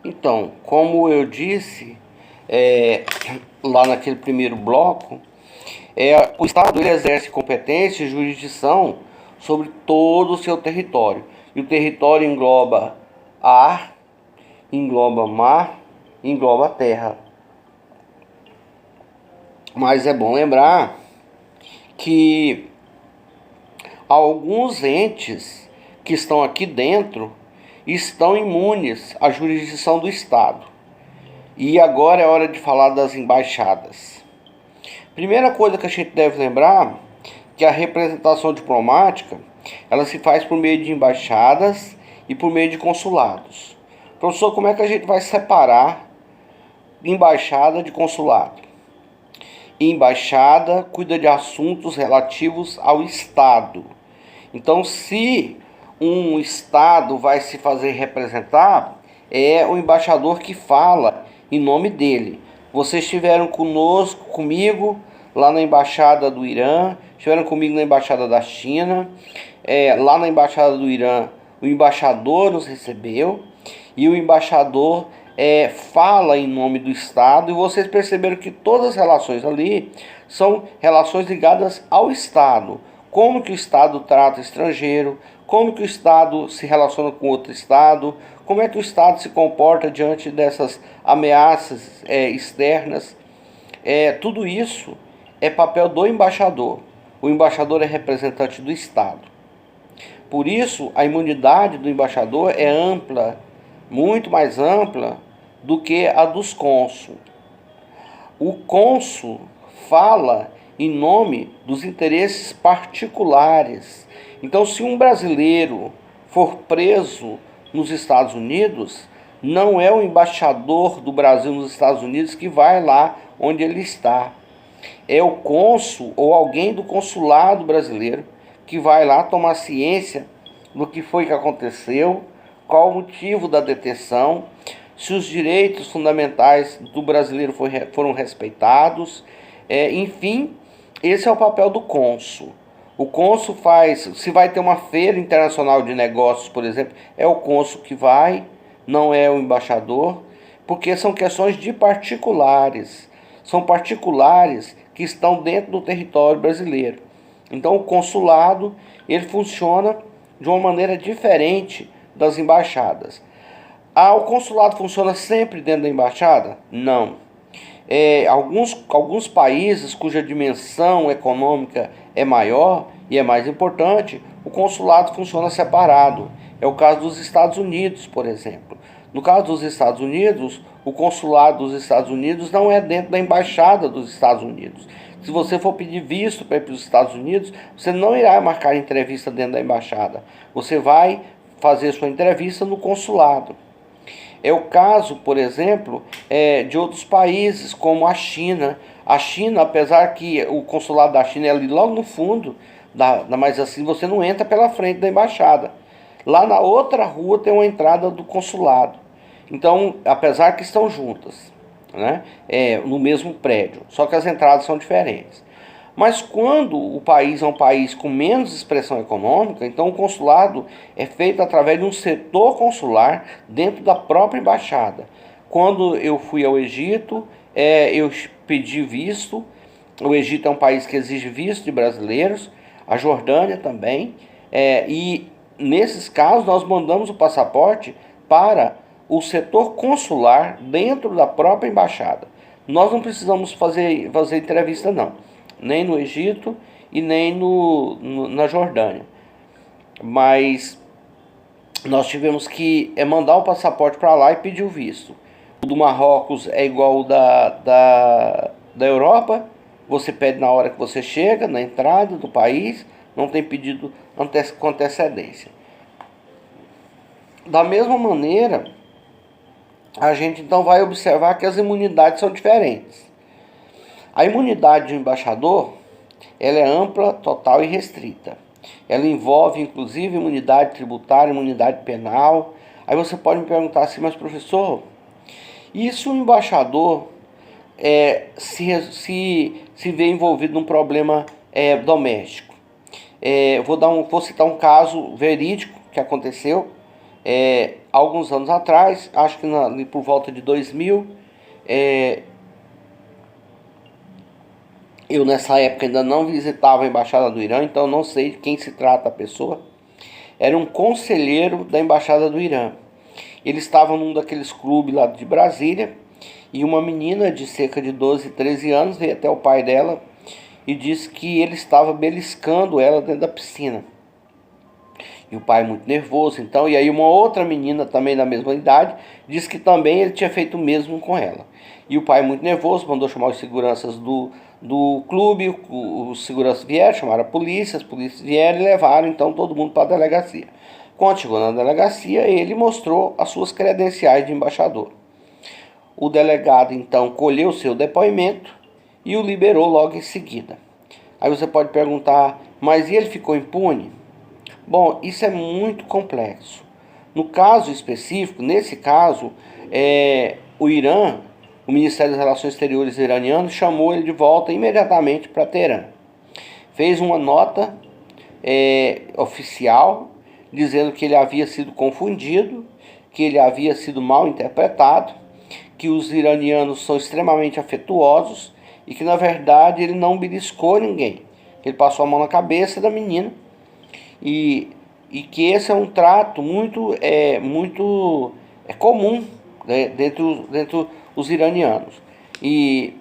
Então, como eu disse lá naquele primeiro bloco, o Estado ele exerce competência e jurisdição sobre todo o seu território. E o território engloba ar, engloba mar, engloba terra. Mas é bom lembrar que alguns entes que estão aqui dentro estão imunes à jurisdição do Estado. E agora é hora de falar das embaixadas. Primeira coisa que a gente deve lembrar que a representação diplomática ela se faz por meio de embaixadas e por meio de consulados. Professor, como é que a gente vai separar embaixada de consulado? Embaixada cuida de assuntos relativos ao Estado. Então, se um Estado vai se fazer representar, é o embaixador que fala em nome dele. Vocês estiveram comigo lá na embaixada do Irã, estiveram comigo na embaixada da China, lá na embaixada do Irã, o embaixador nos recebeu e o embaixador fala em nome do Estado, e vocês perceberam que todas as relações ali são relações ligadas ao Estado. Como que o Estado trata o estrangeiro, como que o Estado se relaciona com outro Estado, como é que o Estado se comporta diante dessas ameaças externas. Tudo isso é papel do embaixador. O embaixador é representante do Estado. Por isso, a imunidade do embaixador é ampla, muito mais ampla do que a dos cônsules. O cônsul fala em nome dos interesses particulares. Então, se um brasileiro for preso nos Estados Unidos, não é o embaixador do Brasil nos Estados Unidos que vai lá onde ele está. É o cônsul ou alguém do consulado brasileiro que vai lá tomar ciência do que foi que aconteceu, qual o motivo da detenção, se os direitos fundamentais do brasileiro foram respeitados, enfim, esse é o papel do cônsul. O cônsul se vai ter uma feira internacional de negócios, por exemplo, é o cônsul que vai, não é o embaixador, porque são questões de particulares. São particulares que estão dentro do território brasileiro. Então o consulado, ele funciona de uma maneira diferente das embaixadas. O consulado funciona sempre dentro da embaixada? Não. Alguns países cuja dimensão econômica é maior e é mais importante, o consulado funciona separado. É o caso dos Estados Unidos, por exemplo. No caso dos Estados Unidos, o consulado dos Estados Unidos não é dentro da embaixada dos Estados Unidos. Se você for pedir visto para ir para os Estados Unidos, você não irá marcar entrevista dentro da embaixada. Você vai fazer sua entrevista no consulado. É o caso, por exemplo, de outros países, como a China. A China, apesar que o consulado da China é ali logo no fundo, mas assim você não entra pela frente da embaixada. Lá na outra rua tem uma entrada do consulado. Então, apesar que estão juntas, né, no mesmo prédio, só que as entradas são diferentes. Mas quando o país é um país com menos expressão econômica, então o consulado é feito através de um setor consular dentro da própria embaixada. Quando eu fui ao Egito, eu pedi visto. O Egito é um país que exige visto de brasileiros, a Jordânia também, e nesses casos nós mandamos o passaporte para o setor consular dentro da própria embaixada. Nós não precisamos fazer entrevista não, nem no Egito e nem na Jordânia. Mas nós tivemos que mandar o passaporte para lá e pedir o visto. O do Marrocos é igual o da Europa. Você pede na hora que você chega, na entrada do país, não tem pedido com antecedência. Da mesma maneira, a gente então vai observar que as imunidades são diferentes. A imunidade de um embaixador, ela é ampla, total e restrita. Ela envolve, inclusive, imunidade tributária, imunidade penal. Aí você pode me perguntar assim, mas professor, e se o embaixador se vê envolvido num problema doméstico? Vou citar um caso verídico que aconteceu. alguns anos atrás, acho que por volta de 2000, eu nessa época ainda não visitava a Embaixada do Irã, então não sei de quem se trata a pessoa. Era um conselheiro da Embaixada do Irã. Ele estava num daqueles clubes lá de Brasília, e uma menina de cerca de 12, 13 anos veio até o pai dela e disse que ele estava beliscando ela dentro da piscina. E o pai muito nervoso, então, e aí uma outra menina também da mesma idade disse que também ele tinha feito o mesmo com ela. E o pai muito nervoso mandou chamar os seguranças do clube, os seguranças vieram, chamaram a polícia, as polícias vieram e levaram então todo mundo para a delegacia. Quando chegou na delegacia, ele mostrou as suas credenciais de embaixador. O delegado então colheu seu depoimento e o liberou logo em seguida. Aí você pode perguntar, mas e ele ficou impune? Bom, isso é muito complexo. No caso específico, nesse caso, o Irã, o Ministério das Relações Exteriores iraniano, chamou ele de volta imediatamente para Teherã. Fez uma nota oficial dizendo que ele havia sido confundido, que ele havia sido mal interpretado, que os iranianos são extremamente afetuosos e que na verdade ele não beliscou ninguém. Ele passou a mão na cabeça da menina e que esse é um trato muito comum, né, dentro os iranianos. E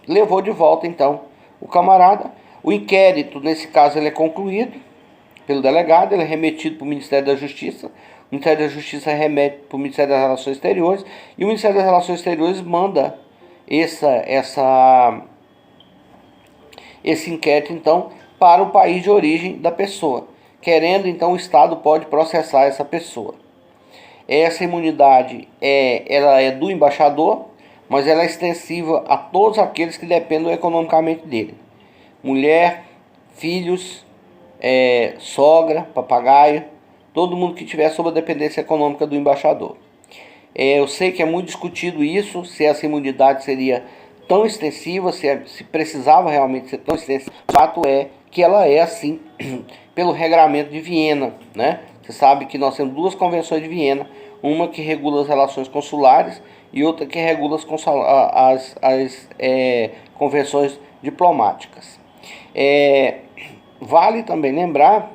levou de volta então o camarada. O inquérito, nesse caso, ele é concluído pelo delegado, ele é remetido para o Ministério da Justiça. O Ministério da Justiça remete para o Ministério das Relações Exteriores e o Ministério das Relações Exteriores manda esse inquérito então para o país de origem da pessoa. Querendo, então, o Estado pode processar essa pessoa. Essa imunidade ela é do embaixador, mas ela é extensiva a todos aqueles que dependem economicamente dele. Mulher, filhos, sogra, papagaio, todo mundo que estiver sob a dependência econômica do embaixador. Eu sei que é muito discutido isso, se essa imunidade seria tão extensiva, se precisava realmente ser tão extensiva. O fato é que ela é assim, pelo regramento de Viena, né? Você sabe que nós temos duas convenções de Viena, uma que regula as relações consulares e outra que regula as convenções diplomáticas. Vale também lembrar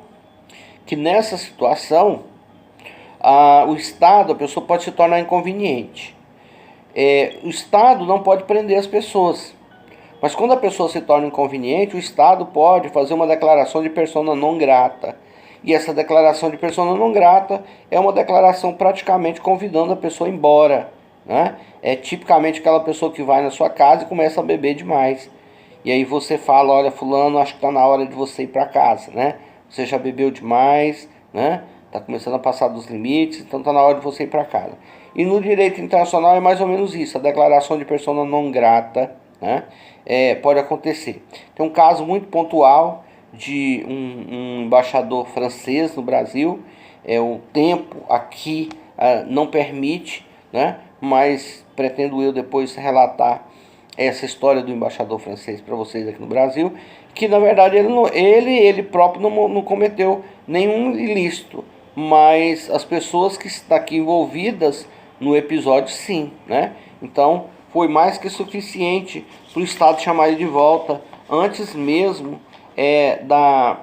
que nessa situação, o Estado, a pessoa pode se tornar inconveniente. O Estado não pode prender as pessoas, mas quando a pessoa se torna inconveniente, o Estado pode fazer uma declaração de persona non grata. E essa declaração de persona non grata é uma declaração praticamente convidando a pessoa embora, né? É tipicamente aquela pessoa que vai na sua casa e começa a beber demais. E aí você fala, olha, fulano, acho que está na hora de você ir para casa, né? Você já bebeu demais, né? Está começando a passar dos limites, então está na hora de você ir para casa. E no direito internacional é mais ou menos isso, a declaração de persona non grata, né? Pode acontecer. Tem um caso muito pontual de um embaixador francês no Brasil. O tempo aqui não permite, né? Mas pretendo eu depois relatar essa história do embaixador francês para vocês aqui no Brasil, que na verdade ele próprio não cometeu nenhum ilícito, mas as pessoas que estão aqui envolvidas no episódio sim, né? Então foi mais que suficiente para o Estado chamar ele de volta antes mesmo da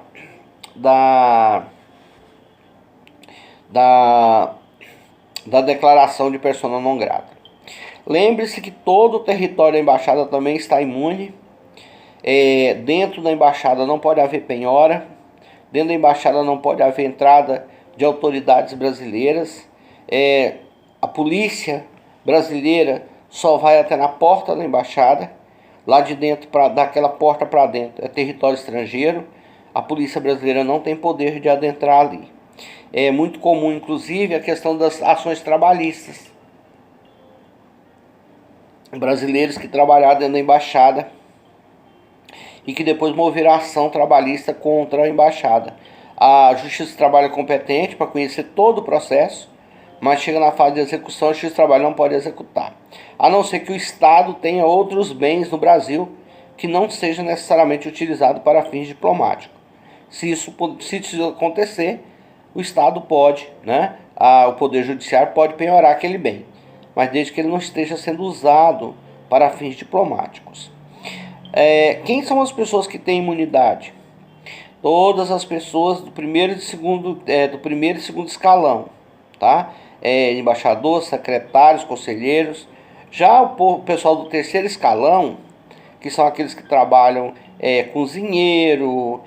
declaração de persona non grata. Lembre-se que todo o território da embaixada também está imune. Dentro da embaixada não pode haver penhora. Dentro da embaixada não pode haver entrada de autoridades brasileiras. A polícia brasileira só vai até na porta da embaixada. Lá de dentro, daquela porta para dentro, é território estrangeiro. A polícia brasileira não tem poder de adentrar ali. É muito comum, inclusive, a questão das ações trabalhistas. Brasileiros que trabalharam dentro da embaixada e que depois moveram ação trabalhista contra a embaixada. A Justiça do Trabalho é competente para conhecer todo o processo, mas chega na fase de execução, a Justiça do Trabalho não pode executar. A não ser que o Estado tenha outros bens no Brasil que não seja necessariamente utilizado para fins diplomáticos. Se isso acontecer, o Estado pode, né, o Poder Judiciário pode penhorar aquele bem, mas desde que ele não esteja sendo usado para fins diplomáticos. Quem são as pessoas que têm imunidade? Todas as pessoas do primeiro e segundo escalão, tá? Embaixador, secretários, conselheiros. Já o pessoal do terceiro escalão, que são aqueles que trabalham cozinheiro,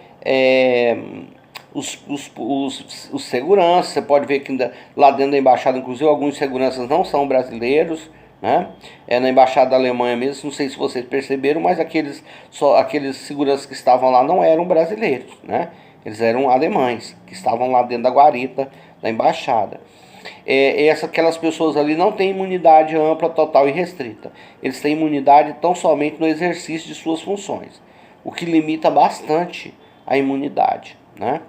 os seguranças. Você pode ver que lá dentro da embaixada, inclusive, alguns seguranças não são brasileiros, né? Na embaixada da Alemanha mesmo, não sei se vocês perceberam, mas aqueles seguranças que estavam lá não eram brasileiros, né? Eles eram alemães, que estavam lá dentro da guarita da embaixada. Aquelas pessoas ali não têm imunidade ampla, total e restrita. Eles têm imunidade tão somente no exercício de suas funções, o que limita bastante a imunidade, né?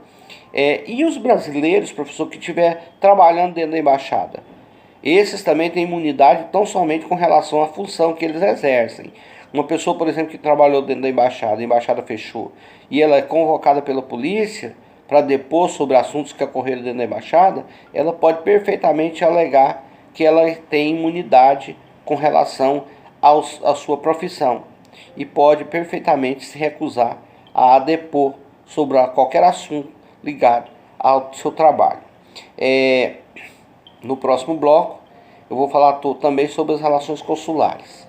E os brasileiros, professor, que estiver trabalhando dentro da embaixada? Esses também têm imunidade tão somente com relação à função que eles exercem. Uma pessoa, por exemplo, que trabalhou dentro da embaixada, a embaixada fechou, e ela é convocada pela polícia para depor sobre assuntos que ocorreram dentro da embaixada, ela pode perfeitamente alegar que ela tem imunidade com relação à sua profissão e pode perfeitamente se recusar a depor sobre qualquer assunto ligado ao seu trabalho. No próximo bloco, eu vou falar também sobre as relações consulares.